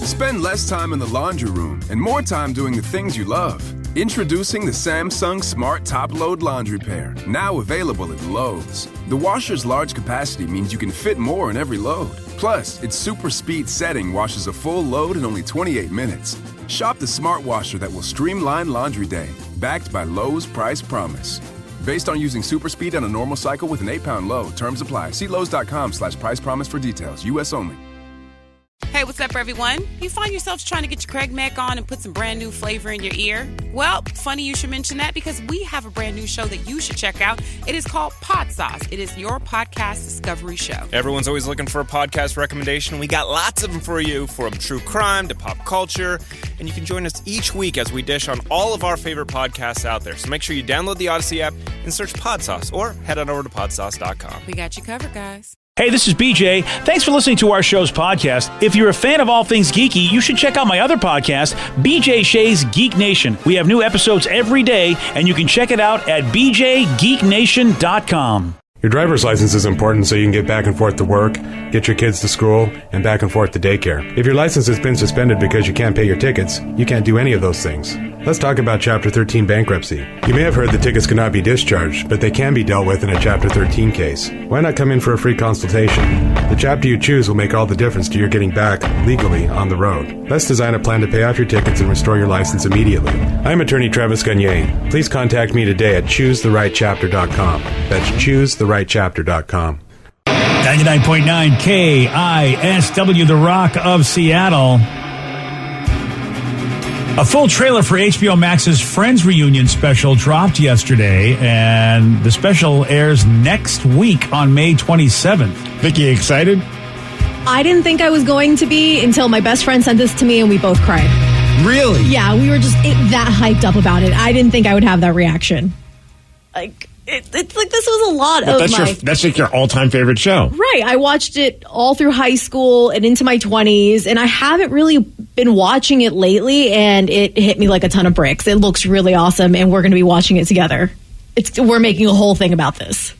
Spend less time in the laundry room and more time doing the things you love. Introducing the Samsung Smart Top Load Laundry Pair, now available at Lowe's. The washer's large capacity means you can fit more in every load. Plus, its super speed setting washes a full load in only 28 minutes. Shop the smart washer that will streamline laundry day, backed by Lowe's Price Promise. Based on using super speed on a normal cycle with an 8-pound load. Terms apply. See Lowe's.com/price promise for details. U.S. only. Hey, what's up, everyone? You find yourselves trying to get your Craig Mac on and put some brand new flavor in your ear? Well, funny you should mention that because we have a brand new show that you should check out. It is called Pod Sauce. It is your podcast discovery show. Everyone's always looking for a podcast recommendation. We got lots of them for you, from true crime to pop culture. And you can join us each week as we dish on all of our favorite podcasts out there. So make sure you download the Odyssey app and search Pod Sauce, or head on over to podsauce.com. We got you covered, guys. Hey, this is BJ. Thanks for listening to our show's podcast. If you're a fan of all things geeky, you should check out my other podcast, BJ Shea's Geek Nation. We have new episodes every day, and you can check it out at bjgeeknation.com. Your driver's license is important so you can get back and forth to work, get your kids to school, and back and forth to daycare. If your license has been suspended because you can't pay your tickets, you can't do any of those things. Let's talk about Chapter 13 bankruptcy. You may have heard the tickets cannot be discharged, but they can be dealt with in a Chapter 13 case. Why not come in for a free consultation? The chapter you choose will make all the difference to your getting back, legally, on the road. Let's design a plan to pay off your tickets and restore your license immediately. I'm attorney Travis Gagne. Please contact me today at choosetherightchapter.com. That's choosetherightchapter.com. 99.9 KISW, The Rock of Seattle. A full trailer for HBO Max's Friends reunion special dropped yesterday, and the special airs next week on May 27th. Vicky, excited? I didn't think I was going to be until my best friend sent this to me and we both cried. Really? Yeah, we were just that hyped up about it. I didn't think I would have that reaction. It's like this was a lot of that's like your all-time favorite show. Right. I watched it all through high school and into my 20s, and I haven't really been watching it lately, and it hit me like a ton of bricks. It looks really awesome, and we're going to be watching it together. We're making a whole thing about this.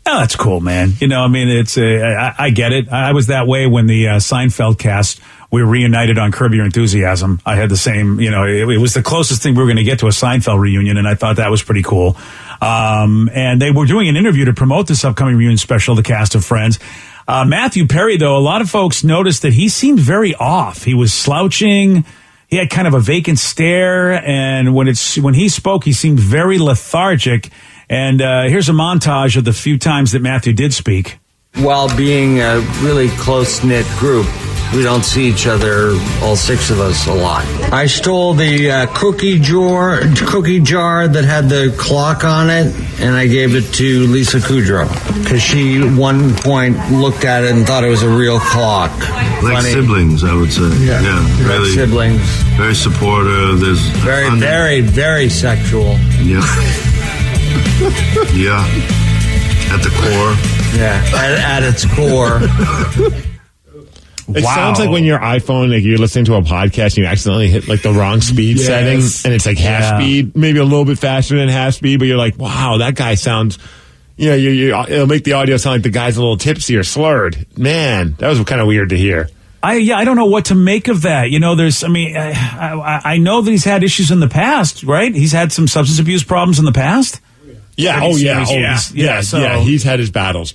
Oh, that's cool, man. You know, I mean, I get it. I was that way when the Seinfeld cast, we reunited on Curb Your Enthusiasm. I had the same, you know, it was the closest thing we were going to get to a Seinfeld reunion, and I thought that was pretty cool. And they were doing an interview to promote this upcoming reunion special, the cast of Friends. Matthew Perry, though, a lot of folks noticed that he seemed very off. He was slouching. He had kind of a vacant stare, and when he spoke, he seemed very lethargic. And here's a montage of the few times that Matthew did speak. While being a really close-knit group, we don't see each other, all six of us, a lot. I stole the cookie jar that had the clock on it, and I gave it to Lisa Kudrow, because she, at one point, looked at it and thought it was a real clock. Like siblings, I would say. Yeah, really. Like siblings. Very supportive. There's very, very sexual. Yeah. Yeah. At the core. Yeah, at its core. It sounds like when your iPhone, like you're listening to a podcast and you accidentally hit like the wrong speed setting, and it's like half speed, maybe a little bit faster than half speed, but you're like, wow, that guy sounds, you know, it'll make the audio sound like the guy's a little tipsy or slurred. Man, that was kind of weird to hear. I don't know what to make of that. You know, I know that he's had issues in the past, right? He's had some substance abuse problems in the the past. Yeah. He's had his battles.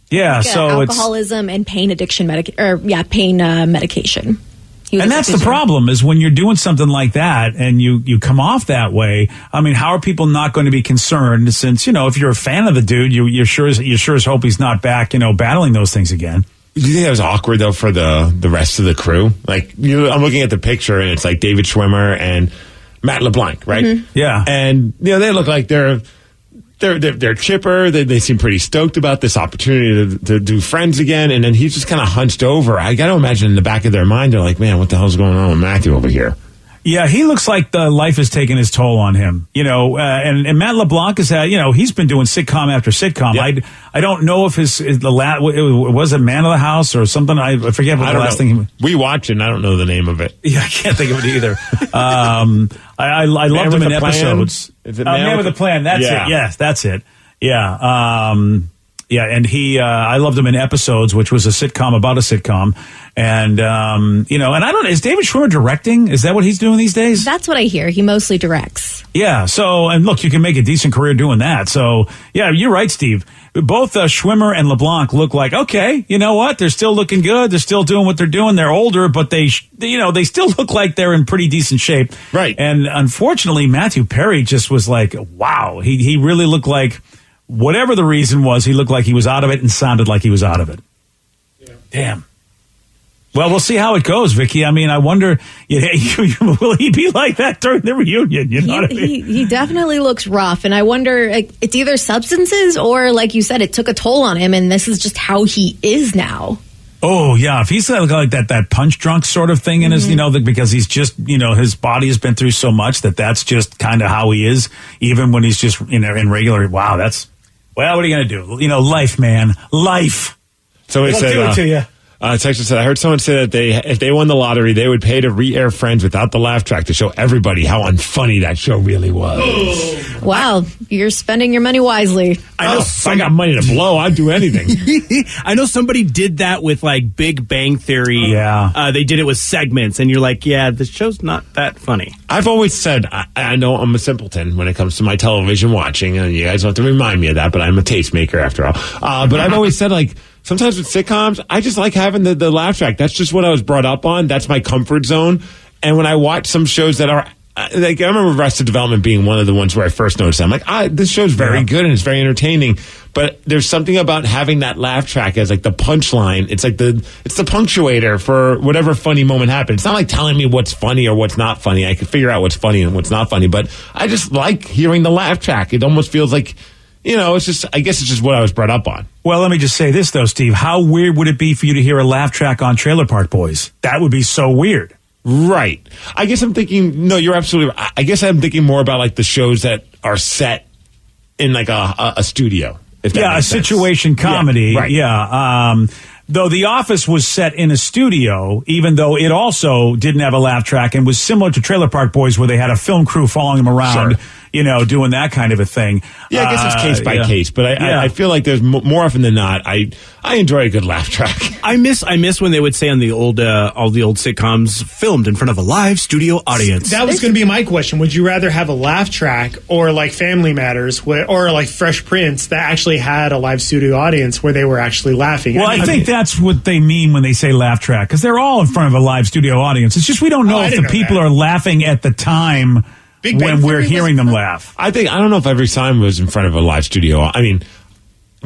Yeah, so alcoholism and pain addiction medication. And that's the problem, is when you're doing something like that and you come off that way. I mean, how are people not going to be concerned? Since, you know, if you're a fan of the dude, you sure as hope he's not back, you know, battling those things again. Do you think that was awkward though for the rest of the crew? Like, I'm looking at the picture and it's like David Schwimmer and Matt LeBlanc, right? Mm-hmm. Yeah, and you know they look like they're chipper. They seem pretty stoked about this opportunity to do Friends again. And then he's just kind of hunched over. I got to imagine in the back of their mind, they're like, man, what the hell's going on with Matthew over here? Yeah, he looks like the life has taken its toll on him. You know, and Matt LeBlanc has had, you know, he's been doing sitcom after sitcom. Yep. I don't know if was it Man of the House or something. I forget what the last thing. We watched it and I don't know the name of it. Yeah, I can't think of it either. I loved him in episodes. Is it Man with a Plan? That's it. Yes, that's it. Yeah. Yeah, and I loved him in Episodes, which was a sitcom about a sitcom. And, and I don't know, is David Schwimmer directing? Is that what he's doing these days? That's what I hear. He mostly directs. Yeah, so, and look, you can make a decent career doing that. So, yeah, you're right, Steve. Both Schwimmer and LeBlanc look like, okay, you know what? They're still looking good. They're still doing what they're doing. They're older, but they still look like they're in pretty decent shape. Right. And unfortunately, Matthew Perry just was like, wow. He really looked like, whatever the reason was, he looked like he was out of it and sounded like he was out of it. Yeah. Damn. Well, we'll see how it goes, Vicky. I mean, I wonder, will he be like that during the reunion? You know what I mean? He definitely looks rough, and I wonder, it's either substances or, like you said, it took a toll on him, and this is just how he is now. Oh, yeah. If he's like that punch drunk sort of thing in his, because he's just, his body has been through so much that's just kind of how he is, even when he's just, in regular, wow, what are you going to do? Life, man. Life. Somebody said, do it to you. Texas said, I heard someone say that if they won the lottery, they would pay to re-air Friends without the laugh track to show everybody how unfunny that show really was. Wow, you're spending your money wisely. If I got money to blow, I'd do anything. I know somebody did that with like Big Bang Theory. Yeah. They did it with segments, and you're like, yeah, the show's not that funny. I've always said, I know I'm a simpleton when it comes to my television watching, and you guys don't have to remind me of that, but I'm a tastemaker after all. But I've always said, like, sometimes with sitcoms, I just like having the laugh track. That's just what I was brought up on. That's my comfort zone. And when I watch some shows that are, like, I remember Arrested Development being one of the ones where I first noticed it. I'm like, this show's very good and it's very entertaining. But there's something about having that laugh track as like the punchline. It's like it's the punctuator for whatever funny moment happens. It's not like telling me what's funny or what's not funny. I can figure out what's funny and what's not funny. But I just like hearing the laugh track. It almost feels like, I guess it's just what I was brought up on. Well, let me just say this, though, Steve. How weird would it be for you to hear a laugh track on Trailer Park Boys? That would be so weird. Right. I guess I'm thinking, no, you're absolutely right. I guess I'm thinking more about like the shows that are set in like a studio. If that makes sense. Situation comedy. Yeah, right. Yeah. Though The Office was set in a studio, even though it also didn't have a laugh track and was similar to Trailer Park Boys where they had a film crew following them around, doing that kind of a thing. Yeah, I guess it's case by case, but I feel like there's more often than not, I enjoy a good laugh track. I miss when they would say on the old all the old sitcoms filmed in front of a live studio audience. That was going to be my question. Would you rather have a laugh track or like Family Matters or like Fresh Prince that actually had a live studio audience where they were actually laughing? Well, I think that's what they mean when they say laugh track, because they're all in front of a live studio audience. It's just we don't know if the people are laughing at the time when we're hearing them laugh. I don't know if every time was in front of a live studio. I mean,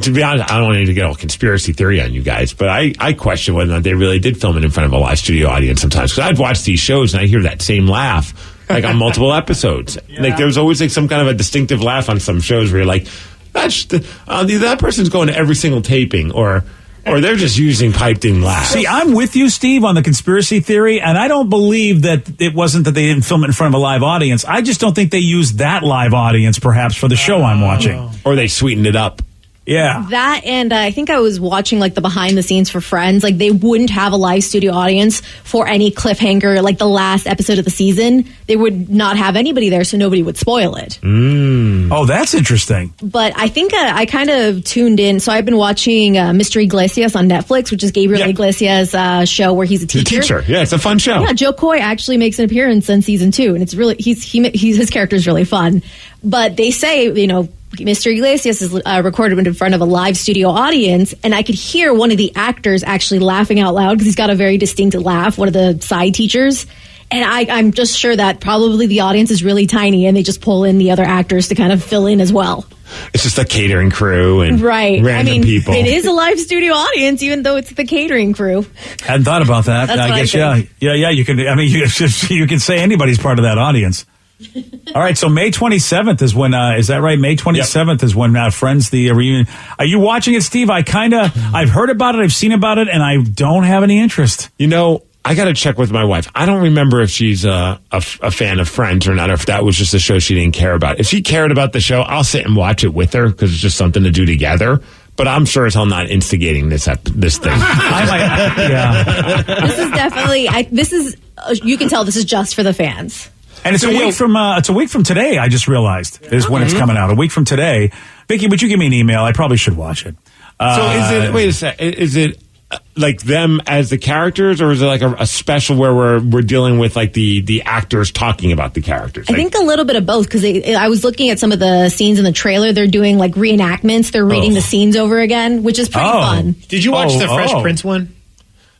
to be honest, I don't need to get all conspiracy theory on you guys, but I question whether or not they really did film it in front of a live studio audience sometimes. Because I'd watch these shows and I hear that same laugh like on multiple episodes. Yeah. Like there was always like some kind of a distinctive laugh on some shows where you're like, that person's going to every single taping, or they're just using piped-in laughs. See, I'm with you, Steve, on the conspiracy theory, and I don't believe that it wasn't that they didn't film it in front of a live audience. I just don't think they used that live audience, perhaps, for the show I'm watching. Or they sweetened it up. Yeah. That, and I think I was watching like the behind the scenes for Friends. Like they wouldn't have a live studio audience for any cliffhanger, like the last episode of the season. They would not have anybody there, so nobody would spoil it. Oh, that's interesting. But I think I kind of tuned in. So I've been watching Mr. Iglesias on Netflix, which is Gabriel Iglesias' show where he's a teacher. Yeah, it's a fun show. Yeah, Joe Coy actually makes an appearance in season 2, and it's really his character is really fun. But they say, Mr. Iglesias is recorded in front of a live studio audience, and I could hear one of the actors actually laughing out loud because he's got a very distinct laugh, one of the side teachers. And I'm just sure that probably the audience is really tiny, and they just pull in the other actors to kind of fill in as well. It's just a catering crew and random people. It is a live studio audience, even though it's the catering crew. Hadn't thought about that. That's I guess, I think. Yeah. You can. I mean, you can say anybody's part of that audience. All right, so May 27th is when, is that right? May 27th is when Friends, the reunion. Are you watching it, Steve? I've heard about it, I've seen about it, and I don't have any interest. I got to check with my wife. I don't remember if she's a fan of Friends or not, or if that was just a show she didn't care about. If she cared about the show, I'll sit and watch it with her because it's just something to do together. But I'm sure as hell not instigating this thing. This is definitely, you can tell this is just for the fans. And it's a week from today. I just realized is when it's coming out. A week from today. Vicky, would you give me an email? I probably should watch it. So is it? Wait a sec. Is it like them as the characters, or is it like a special where we're dealing with like the actors talking about the characters? I think a little bit of both, because I was looking at some of the scenes in the trailer. They're doing like reenactments. They're reading the scenes over again, which is pretty fun. Did you watch the Fresh Prince one?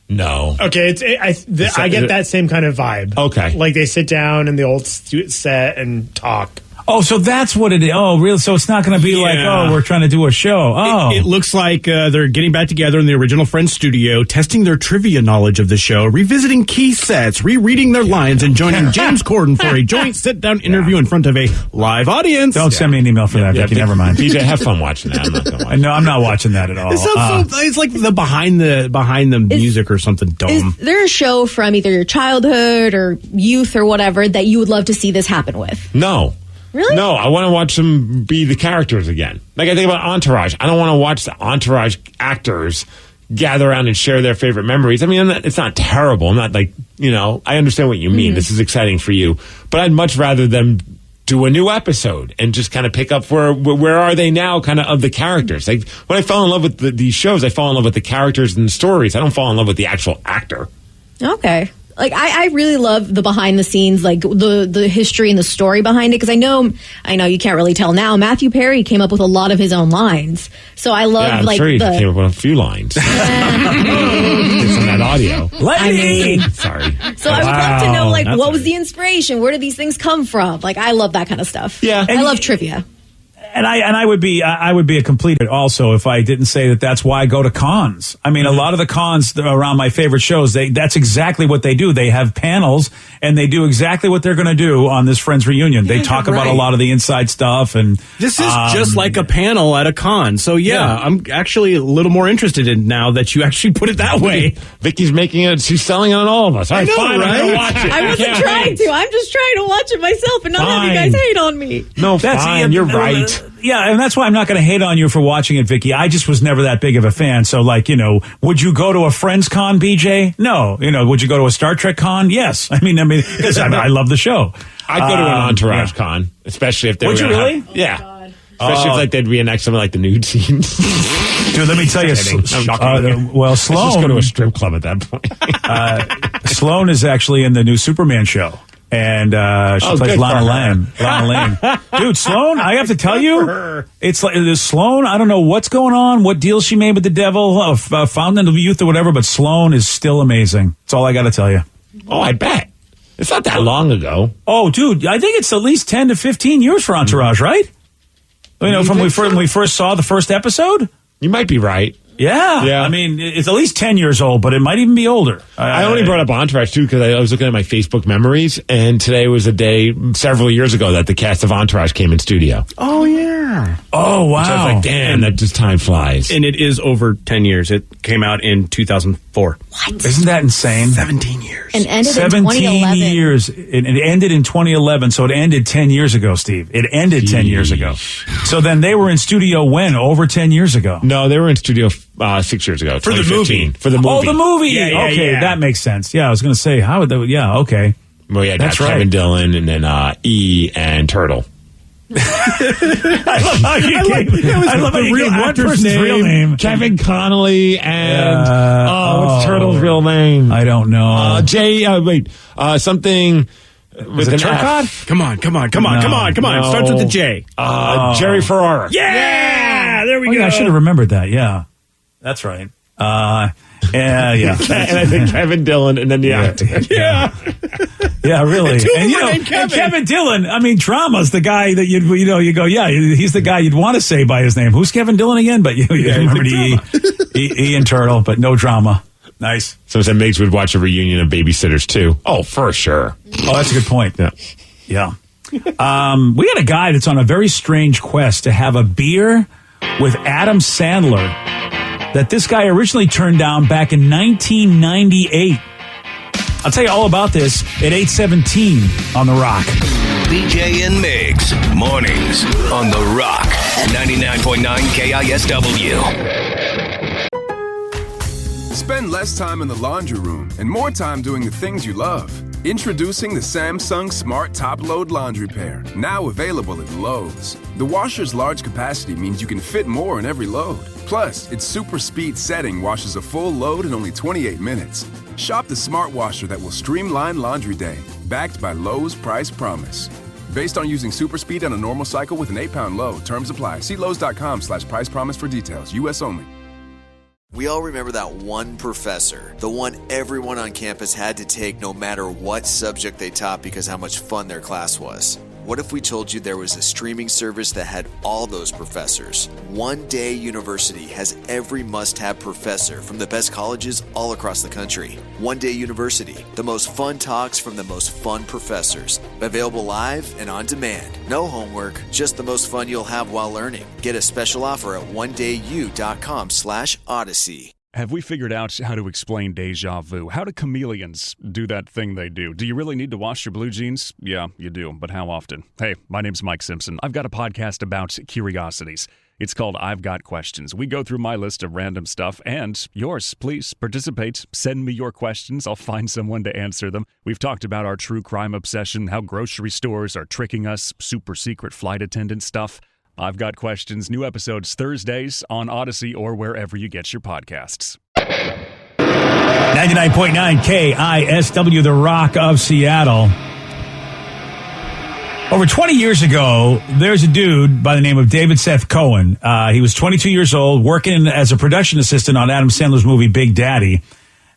No. Okay, I get that same kind of vibe. Okay. Like they sit down in the old set and talk. Oh, so that's what it is. Oh, really? So it's not going to be like, we're trying to do a show. Oh. It looks like they're getting back together in the original Friends studio, testing their trivia knowledge of the show, revisiting key sets, rereading their lines, and joining James Corden for a joint sit-down interview in front of a live audience. Don't send me an email for that, Vicky. Never mind. DJ, have fun watching that. I'm not gonna watch No, I'm not watching that at all. It sounds it's like the behind the music or something dumb. Is there a show from either your childhood or youth or whatever that you would love to see this happen with? No. Really? No, I want to watch them be the characters again. Like I think about Entourage. I don't want to watch the Entourage actors gather around and share their favorite memories. I mean, it's not terrible. I'm not like, I understand what you mean. Mm-hmm. This is exciting for you. But I'd much rather them do a new episode and just kind of pick up where are they now kind of the characters. Like when I fell in love with these shows, I fall in love with the characters and the stories. I don't fall in love with the actual actor. Okay. Like I really love the behind the scenes, like the history and the story behind it, because I know you can't really tell now. Matthew Perry came up with a lot of his own lines, so I love I'm sure he came up with a few lines. It's in that audio. Sorry. So I would love to know what was the inspiration? Where did these things come from? Like I love that kind of stuff. Yeah, I love trivia. And I would be a complete also if I didn't say that's why I go to cons. I mean, a lot of the cons around my favorite shows, that's exactly what they do. They have panels and they do exactly what they're going to do on this Friends reunion. They talk about a lot of the inside stuff, and this is just like a panel at a con. So I'm actually a little more interested in now that you actually put it that way. Vicky's making it. She's selling it on all of us. All right, fine, right? I'm gonna watch it. I wasn't trying to. I'm just trying to watch it myself and not have you guys hate on me. No, fine. You're right. Yeah, and that's why I'm not going to hate on you for watching it, Vicky. I just was never that big of a fan. So, would you go to a Friends con, BJ? No. Would you go to a Star Trek con? Yes. I mean, because I love the show. I'd go to an Entourage con, especially if they would. Would you really? Yeah. Especially if they'd reenact some of the nude scenes. Dude, let me tell you. Sloan. Let's just go to a strip club at that point. Sloan is actually in the new Superman show. And she plays Lana Lane. Dude, Sloan, I have to tell you, it's like Sloan. I don't know what's going on, what deal she made with the devil, Fountain of Youth or whatever, but Sloan is still amazing. That's all I got to tell you. Oh, I bet. It's not that long ago. Oh, dude, I think it's at least 10 to 15 years for Entourage, right? From when we first saw the first episode? You might be right. Yeah. I mean, it's at least 10 years old, but it might even be older. I only brought up Entourage, too, because I was looking at my Facebook memories, and today was a day several years ago that the cast of Entourage came in studio. Oh, yeah. Oh, wow. Which I was like, damn, that just time flies. And it is over 10 years. It came out in 2004. What? Isn't that insane? 17 years. And ended in 17 2011. years. It ended in 2011, so it ended 10 years ago, Steve. It ended 10 years ago. So then they were in studio when? Over 10 years ago? No, they were in studio 6 years ago. For the movie. For the movie. Oh, the movie. Yeah, okay, that makes sense. Yeah, I was going to say, how would that? Yeah, okay. Well, yeah, that's right. Kevin Dillon and then E and Turtle. I love how you real actor's real name. Kevin Connolly and what's Turtle's real name? I don't know. Something. Was it Turcotte? Come on. It starts with a J. Jerry Ferrara. Yeah, there we go. Yeah, I should have remembered that. Yeah, that's right. Yeah. And I think Kevin Dillon and then the actor. Yeah, really. And Kevin Dillon, I mean, drama's the guy that you go, yeah, he's the guy you'd want to say by his name. Who's Kevin Dillon again? But you remember E and Turtle, but no drama. Nice. Someone said Migs would watch a reunion of Babysitters too. Oh, for sure. Oh, that's a good point. Yeah. We got a guy that's on a very strange quest to have a beer with Adam Sandler that this guy originally turned down back in 1998. I'll tell you all about this at 8:17 on The Rock. BJ and Migs, mornings on The Rock, 99.9 KISW. Spend less time in the laundry room and more time doing the things you love. Introducing the Samsung Smart Top Load Laundry Pair, now available at Lowe's. The washer's large capacity means you can fit more in every load. Plus, its super speed setting washes a full load in only 28 minutes. Shop the smart washer that will streamline laundry day, backed by Lowe's Price Promise. Based on using super speed on a normal cycle with an 8-pound load, terms apply. See Lowe's.com/price promise for details. U.S. only. We all remember that one professor, the one everyone on campus had to take no matter what subject they taught because how much fun their class was. What if we told you there was a streaming service that had all those professors? One Day University has every must-have professor from the best colleges all across the country. One Day University, the most fun talks from the most fun professors. Available live and on demand. No homework, just the most fun you'll have while learning. Get a special offer at ondayu.com/odyssey. Have we figured out how to explain deja vu? How do chameleons do that thing they do? Do you really need to wash your blue jeans? Yeah, you do, but how often? Hey, my name's Mike Simpson. I've got a podcast about curiosities. It's called I've Got Questions. We go through my list of random stuff and yours. Please participate. Send me your questions. I'll find someone to answer them. We've talked about our true crime obsession, how grocery stores are tricking us, super secret flight attendant stuff. I've Got Questions. New episodes Thursdays on Odyssey or wherever you get your podcasts. 99.9 KISW, the Rock of Seattle. Over 20 years ago, there's a dude by the name of David Seth Cohen. He was 22 years old, working as a production assistant on Adam Sandler's movie Big Daddy.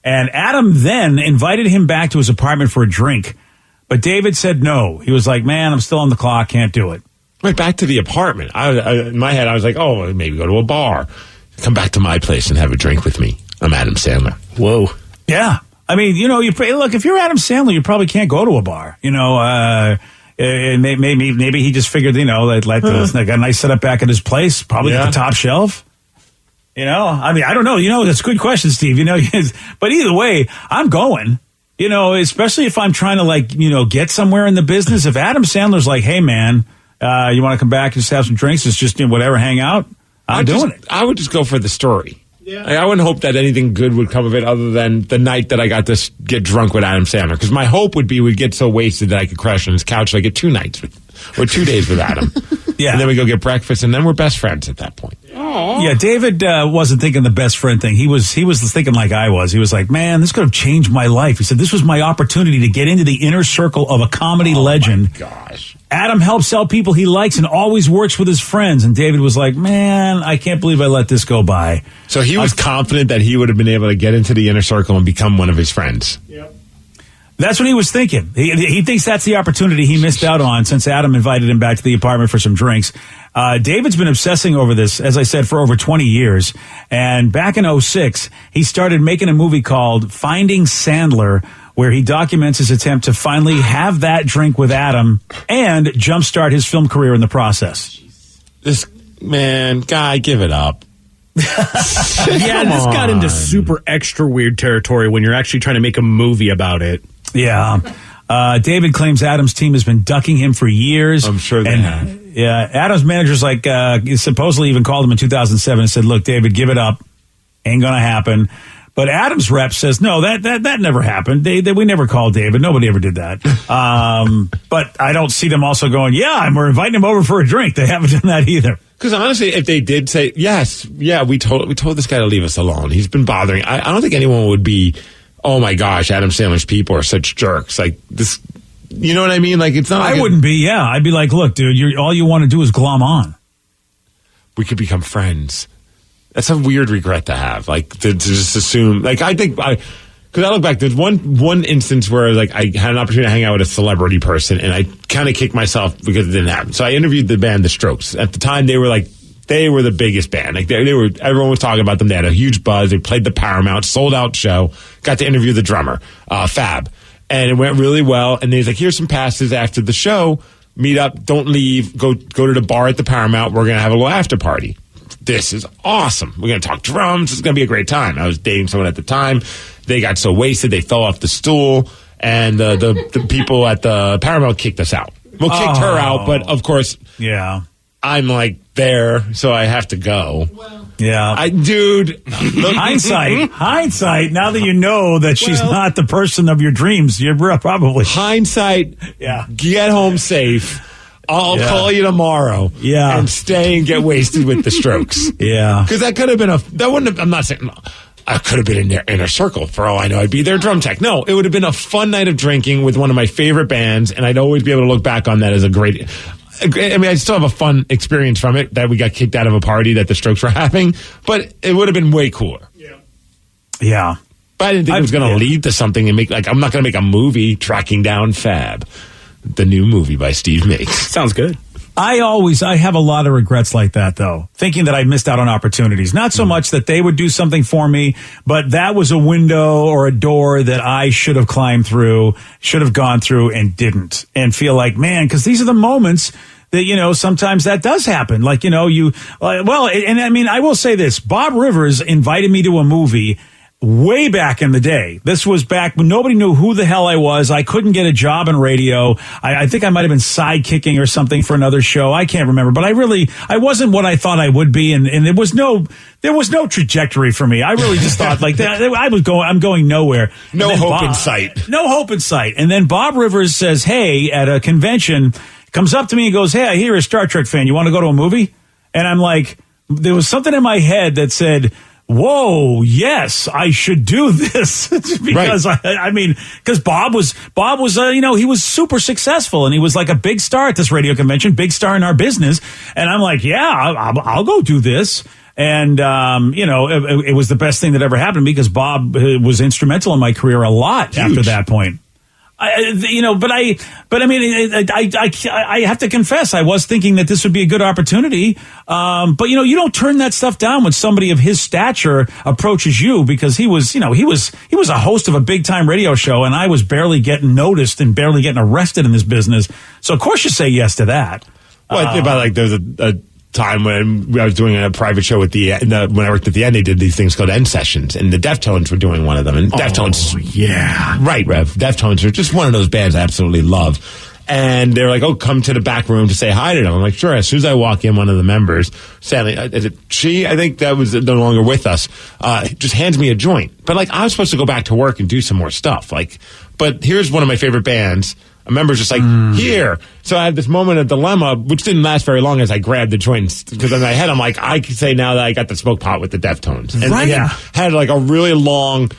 And Adam then invited him back to his apartment for a drink. But David said no. He was like, man, I'm still on the clock, can't do it. Right back to the apartment. In my head, I was like, oh, maybe go to a bar. Come back to my place and have a drink with me. I'm Adam Sandler. Whoa. Yeah. I mean, you know, look, if you're Adam Sandler, you probably can't go to a bar. You know, maybe he just figured, you know, like a nice setup back at his place, probably at the top shelf. You know, I mean, I don't know. You know, that's a good question, Steve. You know, but either way, I'm going. You know, especially if I'm trying to, like, you know, get somewhere in the business. If Adam Sandler's like, hey, man, you want to come back and just have some drinks? It's just, you know, whatever, hang out. I'm doing it. I would just go for the story. Yeah. Like, I wouldn't hope that anything good would come of it other than the night that I got to get drunk with Adam Sandler. Because my hope would be we'd get so wasted that I could crash on his couch like get 2 nights or 2 days with Adam. Yeah. And then we go get breakfast, and then we're best friends at that point. Aww. Yeah, David wasn't thinking the best friend thing. He was thinking like I was. He was like, man, this could have changed my life. He said, this was my opportunity to get into the inner circle of a comedy legend. My gosh. Adam helps out people he likes and always works with his friends. And David was like, man, I can't believe I let this go by. So he was confident that he would have been able to get into the inner circle and become one of his friends. Yep. That's what he was thinking. He thinks that's the opportunity he missed out on since Adam invited him back to the apartment for some drinks. David's been obsessing over this, as I said, for over 20 years. And back in 2006, he started making a movie called Finding Sandler, where he documents his attempt to finally have that drink with Adam and jumpstart his film career in the process. This guy, give it up. Yeah, this got into super extra weird territory when you're actually trying to make a movie about it. Yeah. David claims Adam's team has been ducking him for years. I'm sure they have. Yeah, Adam's manager's like, supposedly even called him in 2007 and said, look, David, give it up. Ain't gonna happen. But Adam's rep says, no, that never happened. We never called David. Nobody ever did that. But I don't see them also going, yeah, and we're inviting him over for a drink. They haven't done that either. Because honestly, if they did say, yes, yeah, we told this guy to leave us alone. He's been bothering. I don't think anyone would be, oh my gosh, Adam Sandler's people are such jerks. Like this, you know what I mean? Like it's not. I wouldn't be. Yeah, I'd be like, look, dude, all you want to do is glom on. We could become friends. That's a weird regret to have. Like to just assume. Like I think because I look back, there's one instance where like I had an opportunity to hang out with a celebrity person, and I kind of kicked myself because it didn't happen. So I interviewed the band The Strokes. At the time, they were the biggest band. Like they were, everyone was talking about them. They had a huge buzz. They played the Paramount, sold out show. Got to interview the drummer, Fab, and it went really well. And he's like, "Here's some passes after the show. Meet up. Don't leave. Go to the bar at the Paramount. We're gonna have a little after party. This is awesome. We're gonna talk drums. It's gonna be a great time." I was dating someone at the time. They got so wasted they fell off the stool, and the people at the Paramount kicked us out. Well, kicked her out, but of course, yeah, I'm like there, so I have to go. Well, Yeah. Dude. Hindsight. Now that you know that she's not the person of your dreams, you're probably. Hindsight. Yeah. Get home safe. I'll call you tomorrow. Yeah. And stay and get wasted with the Strokes. Yeah. Because that could have been I'm not saying, I could have been in their inner circle. For all I know, I'd be their drum tech. No, it would have been a fun night of drinking with one of my favorite bands, and I'd always be able to look back on that as a great. I mean, I still have a fun experience from it that we got kicked out of a party that the Strokes were having, but it would have been way cooler. Yeah. But I didn't think it was going to lead to something and I'm not going to make a movie tracking down Fab, the new movie by Steve Meigs. Sounds good. I have a lot of regrets like that, though, thinking that I missed out on opportunities. Not so much that they would do something for me, but that was a window or a door that I should have climbed through, should have gone through, and didn't. And feel like, man, because these are the moments that, sometimes that does happen. Like, and I mean, I will say this. Bob Rivers invited me to a movie way back in the day. This was back when nobody knew who the hell I was. I couldn't get a job in radio. I think I might have been sidekicking or something for another show. I can't remember, but I wasn't what I thought I would be. And there was no trajectory for me. I really just thought like that. I'm going nowhere. No hope in sight. No hope in sight. And then Bob Rivers says, hey, at a convention, comes up to me and goes, hey, I hear you're a Star Trek fan. You want to go to a movie? And I'm like, there was something in my head that said, whoa, yes, I should do this. Because because Bob was, he was super successful and he was like a big star at this radio convention, big star in our business. And I'm like, yeah, I'll go do this. And, it was the best thing that ever happened because Bob was instrumental in my career a lot after that point. I have to confess, I was thinking that this would be a good opportunity. But you don't turn that stuff down when somebody of his stature approaches you because he was a host of a big time radio show and I was barely getting noticed and barely getting arrested in this business. So of course you say yes to that. Well, I think about there was a time when I was doing a private show with when I worked at the End, they did these things called End Sessions, and the Deftones were doing one of them. And Deftones, right, Rev. Deftones are just one of those bands I absolutely love. And they're like, oh, come to the back room to say hi to them. I'm like, sure. As soon as I walk in, one of the members, sadly, is it she? I think that was no longer with us. Just hands me a joint. But I was supposed to go back to work and do some more stuff. But here's one of my favorite bands. A member's just like, here. So I had this moment of dilemma, which didn't last very long as I grabbed the joints. Because in my head, I'm like, I can say now that I got the smoke pot with the Deftones. And had a really long,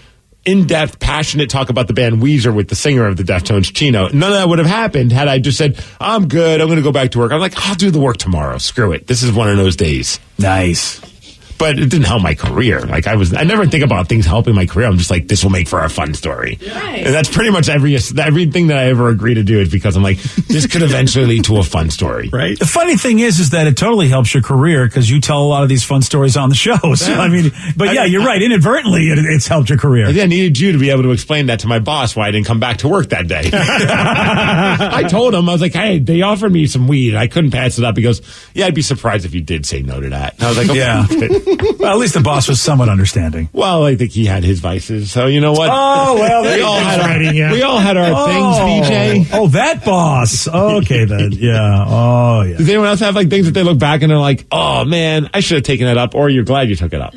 in-depth, passionate talk about the band Weezer with the singer of the Deftones, Chino. None of that would have happened had I just said, I'm good, I'm going to go back to work. I'm like, I'll do the work tomorrow. Screw it. This is one of those days. Nice. But it didn't help my career. I never think about things helping my career. I'm just like, this will make for a fun story. Right. And that's pretty much everything that I ever agree to do is because I'm like, this could eventually lead to a fun story. Right. The funny thing is that it totally helps your career because you tell a lot of these fun stories on the show. So, you're right. Inadvertently, it's helped your career. I needed you to be able to explain that to my boss why I didn't come back to work that day. I told him, I was like, hey, they offered me some weed. I couldn't pass it up. He goes, yeah, I'd be surprised if you did say no to that. And I was like, okay. Yeah. Well, at least the boss was somewhat understanding. Well, I think he had his vices, so you know what? Oh, well, we all had our things, BJ. Oh, that boss. Okay, then. Yeah. Oh, yeah. Does anyone else have things that they look back and they're like, oh, man, I should have taken that up, or you're glad you took it up?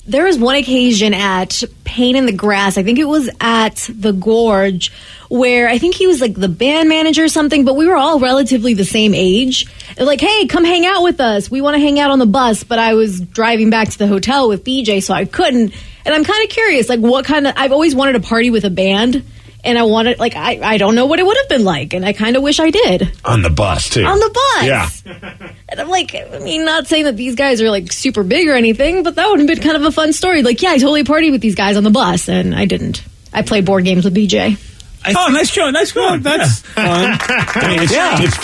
There was one occasion at Pain in the Grass, I think it was at the Gorge, where I think he was the band manager or something, but we were all relatively the same age. They're like, hey, come hang out with us. We want to hang out on the bus, but I was driving back to the hotel with BJ, so I couldn't. And I'm kind of curious, I've always wanted to party with a band. And I wanted, I don't know what it would have been like, and I kind of wish I did. On the bus, too. On the bus. Yeah. And I'm not saying that these guys are, super big or anything, but that would have been kind of a fun story. I totally partied with these guys on the bus, and I didn't. I played board games with BJ. Nice going. That's fun. It's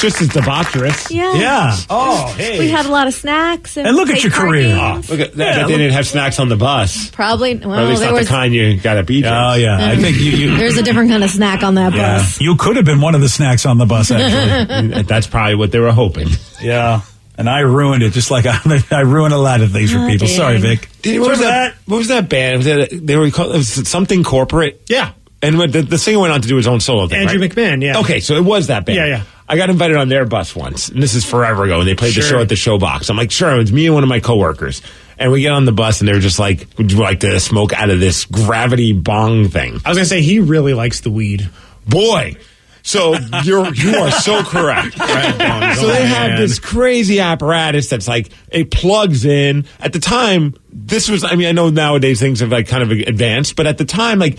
just as debaucherous. Yeah. Oh, hey. We had a lot of snacks. And look at your career. Look at that. They didn't have snacks on the bus. Probably. Well, or at least not the kind you got at BJ. Oh, yeah. I think you there's a different kind of snack on that bus. You could have been one of the snacks on the bus, actually. That's probably what they were hoping. Yeah. And I ruined it, just like I ruined a lot of things for people. Dang. Sorry, Vic. What was that band? They were called something corporate? Yeah. And the singer went on to do his own solo thing, Andrew right? McMahon, yeah. Okay, so it was that band. Yeah. I got invited on their bus once, and this is forever ago, and they played the show at the Showbox. I'm like, sure, it was me and one of my coworkers. And we get on the bus, and they're just like, would you like to smoke out of this gravity bong thing? I was going to say, he really likes the weed. Boy. So you are so correct. So they have this crazy apparatus that's like, it plugs in. At the time, this was, I know nowadays things have like kind of advanced, but at the time, like,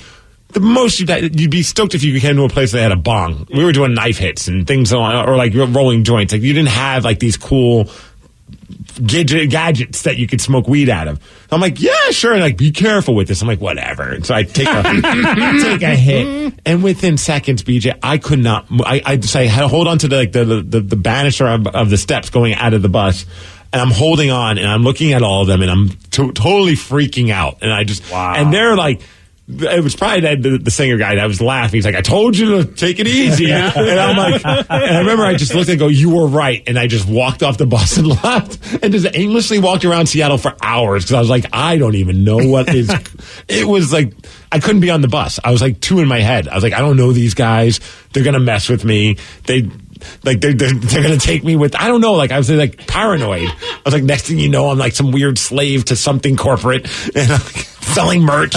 the most you'd be stoked if you came to a place that had a bong. We were doing knife hits and things or like rolling joints. Like, you didn't have like these cool gadgets that you could smoke weed out of. I'm like, yeah, sure. And like, be careful with this. I'm like, whatever. And so I take a hit, and within seconds, BJ, I could not. I had to hold on to the banister of the steps going out of the bus. And I'm holding on, and I'm looking at all of them, and I'm totally freaking out. And I just, and they're like, it was probably the singer guy that was laughing. He's like, I told you to take it easy. And I'm like, and I remember I just looked and go, you were right. And I just walked off the bus and left and just aimlessly walked around Seattle for hours because I was like, I don't even know what is. It was like, I couldn't be on the bus. I was like two in my head. I was like, I don't know these guys. They're going to mess with me. They're going to take me with, I don't know. Like, I was like paranoid. I was like, next thing you know, I'm like some weird slave to something corporate and I'm like, selling merch,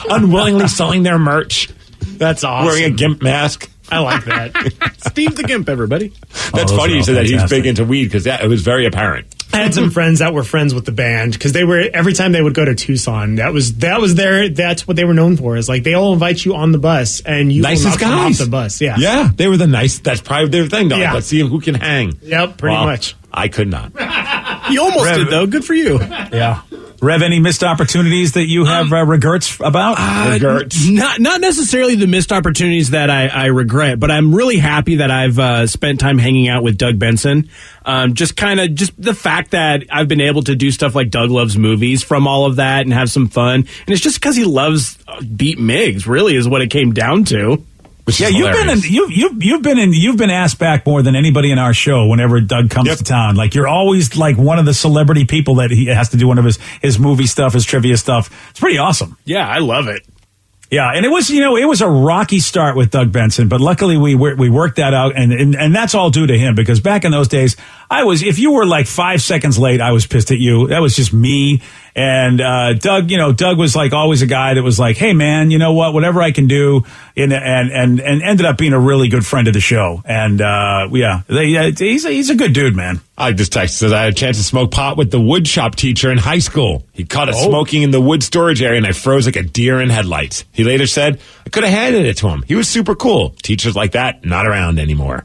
unwillingly selling their merch. That's awesome. Wearing a GIMP mask. I like that. Steve the GIMP, everybody. That's funny you said that he's big into weed because it was very apparent. I had some friends that were friends with the band because they were every time they would go to Tucson. That's what they were known for. Is like they'll invite you on the bus and you nicest will not come guys off the bus. Yeah, yeah, they were the nice. That's probably their thing. Though. Yeah. Let's see who can hang. Yep, pretty much. I could not. You almost did though. Good for you. Yeah. Rev, any missed opportunities that you have regrets about? Regrets? Not necessarily the missed opportunities that I regret, but I'm really happy that I've spent time hanging out with Doug Benson. Just the fact that I've been able to do stuff like Doug Loves Movies from all of that and have some fun. And it's just because he loves Beat Migs, really, is what it came down to. Yeah, you've been asked back more than anybody in our show whenever Doug comes to town. Like, you're always like one of the celebrity people that he has to do one of his movie stuff, his trivia stuff. It's pretty awesome. Yeah, I love it. Yeah, and it was a rocky start with Doug Benson, but luckily we worked that out, and that's all due to him, because back in those days, if you were like 5 seconds late, I was pissed at you. That was just me. And Doug was like always a guy that was like, hey man, you know what, whatever I can do, and ended up being a really good friend of the show. And he's a good dude, man. I just texted, says I had a chance to smoke pot with the wood shop teacher in high school. He caught us smoking in the wood storage area, and I froze like a deer in headlights. He later said I could have handed it to him. He was super cool. Teachers like that, not around anymore.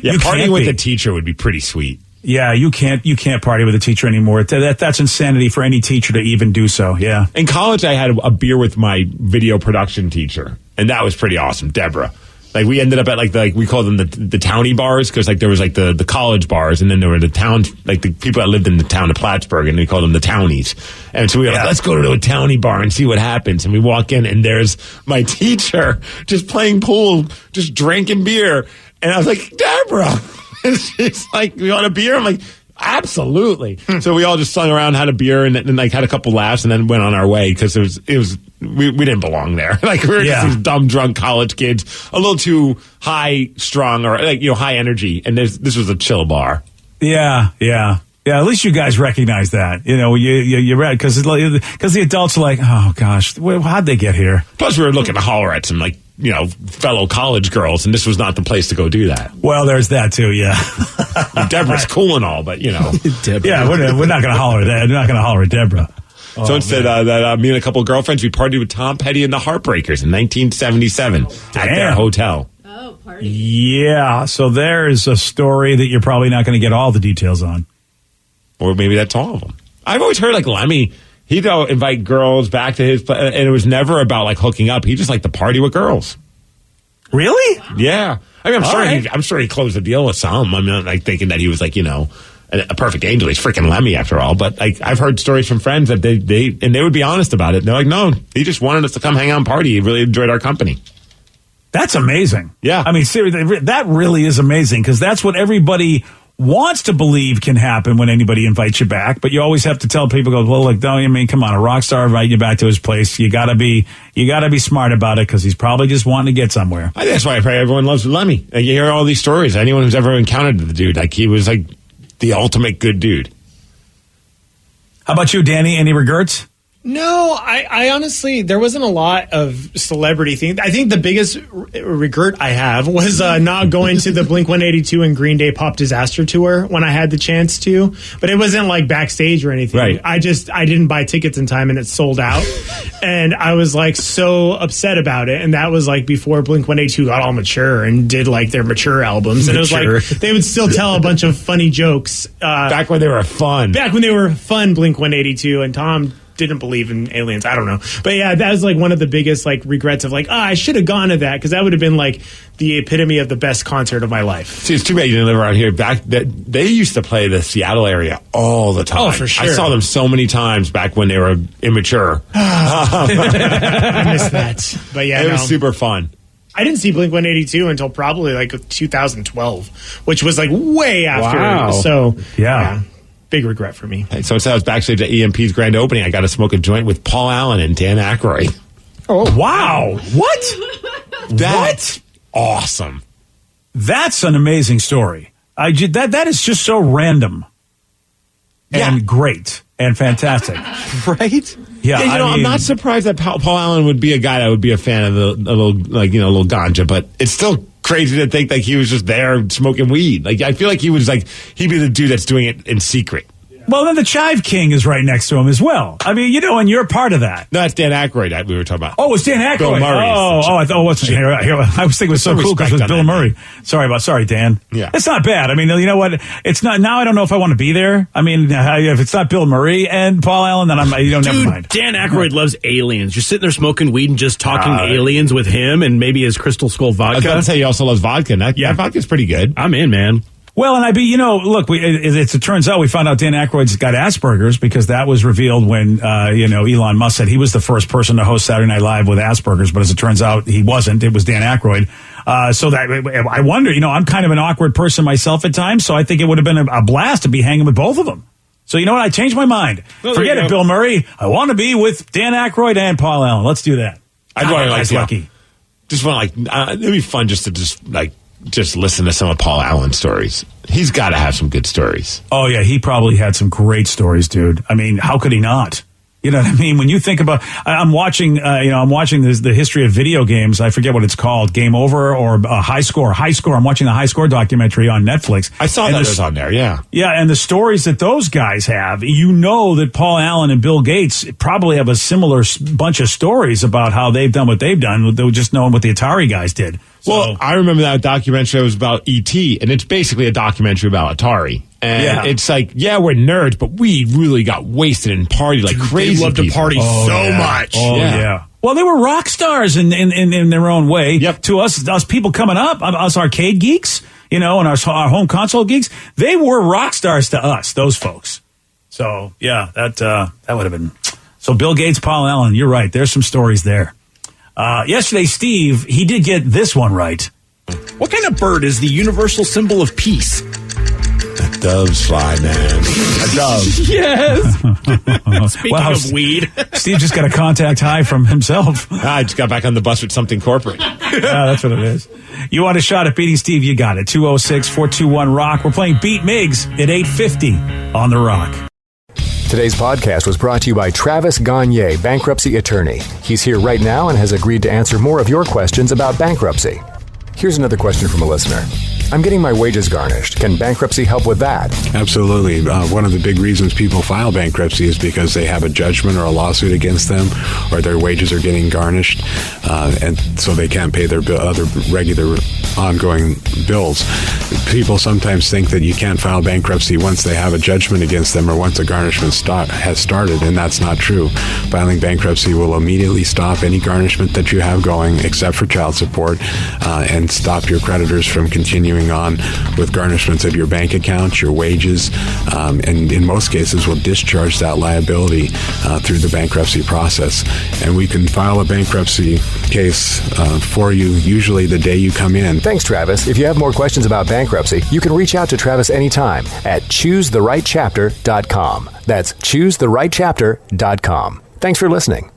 Yeah, partying with a teacher would be pretty sweet. Yeah, you can't party with a teacher anymore. That's insanity for any teacher to even do so. Yeah. In college, I had a beer with my video production teacher, and that was pretty awesome, Deborah. Like, we ended up at like we called them the townie bars, because like there was like the college bars, and then there were the town, like the people that lived in the town of Plattsburgh, and we called them the townies. And so we were like, let's go to a townie bar and see what happens. And we walk in, and there's my teacher just playing pool, just drinking beer. And I was like, Deborah. And she's like, you want a beer? I'm like, absolutely. So we all just sung around, had a beer, and like had a couple laughs, and then went on our way, because we didn't belong there. Like, we were just these dumb, drunk college kids, a little too high strung, or like, high energy. And this was a chill bar. Yeah. At least you guys recognize that. You're right, because the adults are like, oh gosh, how'd they get here? Plus, we were looking to holler at some like, fellow college girls, and this was not the place to go do that. Well, there's that too, yeah. Deborah's cool and all, but Deborah. Yeah, we're not going to holler at that. We're not going to holler at Deborah. So instead, me and a couple of girlfriends, we partied with Tom Petty and the Heartbreakers in 1977 at their hotel. Oh, party. Yeah, so there's a story that you're probably not going to get all the details on. Or maybe that's all of them. I've always heard like Lemmy, he'd go invite girls back to his place, and it was never about like hooking up. He just liked to party with girls. Really? Yeah. I mean, I'm sure he closed the deal with some. I'm not like thinking that he was like, a perfect angel. He's freaking Lemmy after all. But like, I've heard stories from friends that they would be honest about it. They're like, no, he just wanted us to come hang out and party. He really enjoyed our company. That's amazing. Yeah. I mean, seriously, that really is amazing, because that's what everybody wants to believe can happen when anybody invites you back, but you always have to tell people, well, look, don't, I mean, come on, a rock star inviting you back to his place. You gotta be smart about it because he's probably just wanting to get somewhere. I think that's why I pray everyone loves Lemmy. Like, you hear all these stories. Anyone who's ever encountered the dude, like he was like the ultimate good dude. How about you, Danny? Any regrets? No, I honestly, there wasn't a lot of celebrity things. I think the biggest regret I have was not going to the Blink-182 and Green Day Pop Disaster Tour when I had the chance to. But it wasn't like backstage or anything. Right. I didn't buy tickets in time and it sold out. And I was like so upset about it. And that was like before Blink-182 got all mature and did like their mature albums. And it was like they would still tell a bunch of funny jokes. Back when they were fun. Back when they were fun, Blink-182. And Tom didn't believe in aliens. I don't know. But yeah, that was like one of the biggest like regrets of like, I should have gone to that because that would have been like the epitome of the best concert of my life. See, it's too bad you didn't live around here. They used to play the Seattle area all the time. Oh, for sure. I saw them so many times back when they were immature. I miss that. But yeah, it was super fun. I didn't see Blink-182 until probably like 2012, which was like way after. Wow. So yeah. Big regret for me. Hey, so I was backstage at EMP's grand opening. I got to smoke a joint with Paul Allen and Dan Aykroyd. Oh, wow. What? That's awesome. That's an amazing story. That is just so random and great and fantastic. Right? Yeah, I mean, I'm not surprised that Paul Allen would be a guy that would be a fan of a little ganja, but it's still crazy to think like he was just there smoking weed. Like I feel like he'd be the dude that's doing it in secret. Well, then the Chive King is right next to him as well. I mean, and you're part of that. No, that's Dan Aykroyd that we were talking about. Oh, it's Dan Aykroyd. Bill Murray. I was thinking it was so cool because it was Bill Murray. Sorry, Dan. Yeah. It's not bad. I mean, you know what? It's not, now I don't know if I want to be there. I mean, if it's not Bill Murray and Paul Allen, then never mind. Dan Aykroyd loves aliens. You're sitting there smoking weed and just talking aliens with him and maybe his Crystal Skull vodka. I was going to say he also loves vodka. And that vodka's pretty good. I'm in, man. Well, and look, it turns out we found out Dan Aykroyd's got Asperger's because that was revealed when, Elon Musk said he was the first person to host Saturday Night Live with Asperger's, but as it turns out, he wasn't. It was Dan Aykroyd. So that I wonder, I'm kind of an awkward person myself at times, so I think it would have been a blast to be hanging with both of them. So you know what? I changed my mind. Well, forget it, Bill Murray. I want to be with Dan Aykroyd and Paul Allen. Let's do that. I'd want to lucky. Just want it'd be fun just to just listen to some of Paul Allen's stories. He's got to have some good stories. Oh, yeah. He probably had some great stories, dude. I mean, how could he not? You know what I mean? When you think about, I'm watching the history of video games. I forget what it's called, Game Over or High Score. I'm watching the High Score documentary on Netflix. I saw that it was on there, yeah. Yeah, and the stories that those guys have, that Paul Allen and Bill Gates probably have a similar bunch of stories about how they've done what they've done, just knowing what the Atari guys did. Well, I remember that documentary was about E.T., and it's basically a documentary about Atari. And it's like, we're nerds, but we really got wasted and partied like crazy. They loved to party so much. Oh, yeah. Well, they were rock stars in their own way. Yep. To us people coming up, us arcade geeks, and our home console geeks, they were rock stars to us, those folks. So, yeah, that would have been. So, Bill Gates, Paul Allen, you're right. There's some stories there. Yesterday, Steve, he did get this one right. What kind of bird is the universal symbol of peace? A dove's fly, man. A dove. Yes. Speaking of weed. Steve just got a contact high from himself. I just got back on the bus with something corporate. Yeah, that's what it is. You want a shot at beating Steve? You got it. 206-421-ROCK. We're playing Beat Miggs at 8:50 on The Rock. Today's podcast was brought to you by Travis Gagne, bankruptcy attorney. He's here right now and has agreed to answer more of your questions about bankruptcy. Here's another question from a listener. I'm getting my wages garnished. Can bankruptcy help with that? Absolutely. One of the big reasons people file bankruptcy is because they have a judgment or a lawsuit against them, or their wages are getting garnished, and so they can't pay their other regular ongoing bills. People sometimes think that you can't file bankruptcy once they have a judgment against them or once a garnishment has started, and that's not true. Filing bankruptcy will immediately stop any garnishment that you have going, except for child support, and stop your creditors from continuing on with garnishments of your bank account, your wages, and in most cases will discharge that liability through the bankruptcy process. And we can file a bankruptcy case for you usually the day you come in. Thanks, Travis. If you have more questions about bankruptcy, you can reach out to Travis anytime at choosetherightchapter.com. That's choosetherightchapter.com. Thanks for listening.